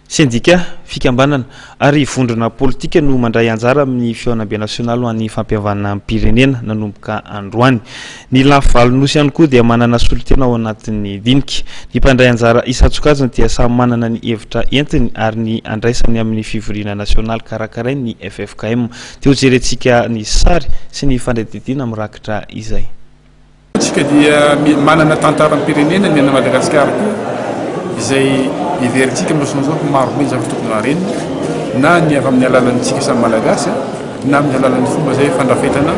Sendika fikambanana ary vondrona politika no mandray anjara amin'ny fianambe nasionaly ho an'ny fampiavana amin'ny pirenena nanomboka androany. Ny lafaly ihany koa dia manana solitena ao anatin'ny dinika. Ny mpandray anjara isan-tsokajiny dia samy manana ny hevitra entiny ary ny andraisany amin'ny fivoriana nasionaly karakarainy ny FFKM. Teo jerentsika ny sary sy ny fandradidina mirakitra izay. Tsika dia manana tantaran'ny pirenena ny Madagasikara izay iverintsika amin'izao maro be zavatra tokony harena na ny avy amin'ny alalantsika samy malagasy na amin'ny alalan'ny fomba izay fandrafetana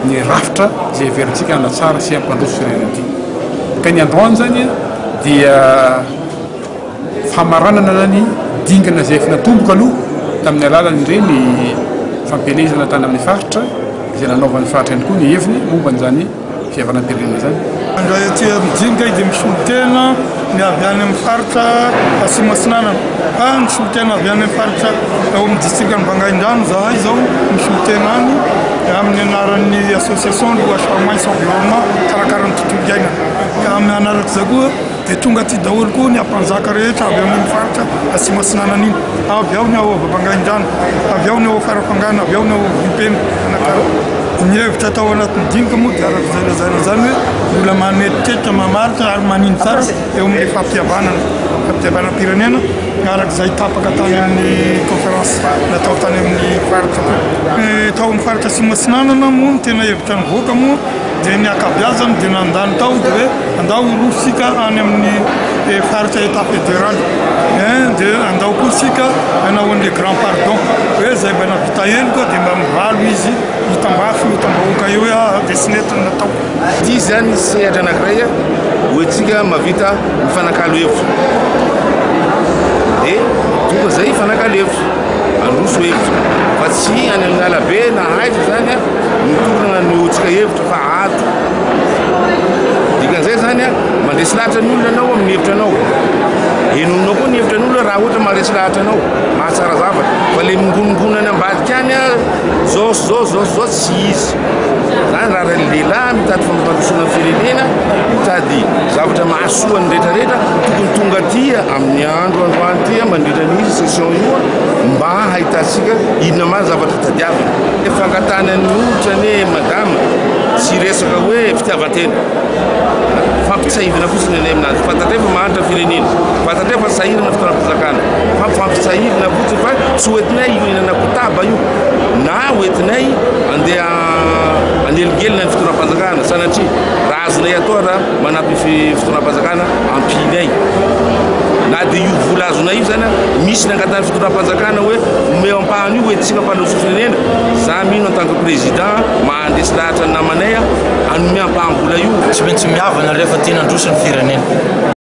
ny rafitra izay iverintsika hanatsara sy hampandroso firenena ity. Ka ny androany zany dia famaranana ny dingana izay efa natomboka aloha tamin'ny alalan'ireny fampelezana tany amin'ny faritra izay nanaovan'ny faritra ihany koa ny heviny momba an'izany fihavanana pirenena zany. Andray aty midinga dia misolitena ny avy any amin'ny faritra Atsimasinana. Fa ny solitena avy any amin'ny faritra ao amin'ny distriktan'ny Bangaindrano zahay izao misolitena any amin'ny anaran'ny association de lois sans environnement karakaran'ny tontolo iainana. Amin'ny anarak'izay koa dia tonga aty daholo koa ny ampanjaka rehetra avy amin'ny faritra Atsimasinana iny. Avy ao ny ao Bangaindrano, avy ao ny ao Farafangana, avy ao ny ao Vipena. Ny hevitra tao anatin'ny dinika moa dia arak'izay lazaina zany hoe mbola manetritra mamaritra ary manino tsara eo amin'ny fampiavana pirenena arak'izay tapaka tany amin'ny conférence natao tany amin'ny faritra. Tao amin'ny faritra Atsimasinana moa no tena hevitra nivoaka moa dia ny akabeazany dia nandany tao dia hoe andao irosika any amin'ny faritra état fédéral dia andao koa sika hanao an'le grand pardon hoe zay mba navita eny koa dia mba mivalo izy hitambafy hitambahoaka eo hoe desinetiny natao. Ty zany sehatra anankiray hoentsika mavita mifanakalo hevitra dia tonga zay fanakalo hevitra androso hevitra fa tsy any amin'ny alabe na haitra zany mitorana ny otsika hevitra fa ato dikan'izay zany mandresy lahatra ny olona anao amin'ny hevitra anao enonao koa ny hevitra n'olona raha ohatra maresy lahatra anao mahatsara zavatra fa le mingonongonany ambadika any zao tsy izy zany raha lehilahy mitady fampandrosoana firenena mitady zavatra mahasoa ny rehetrarehetra tokony tonga aty amin'ny androany ty mandritra n'izy session io mba hahitantsika inona ma zavatra tadiavina fangatana ny olotra ny madama tsy resaka hoe fitiavan-tena fampitsahivana fotsiny any aminazy fantatrefa mahanitra firenena fantatrefa sahirana fotoanam-pizakana fampitsahivana fotsiny fa tsy hoentinay inana kotaba io na hoentinay andeha aneligelina ny fotoanam-panjakana sanatria raha azonay atao raha manampy fotoanam-panjakana ampinay na dia io vola azonay io zany misy nangatany fotoanam-panjakana hoe omeo ampahany io hoentsika mpandroso firenena za mino en tant que président mahandresy lahatra ny namanay anome ampahambola io tsy maintsy miavana rehefa tiana androso ny firenena.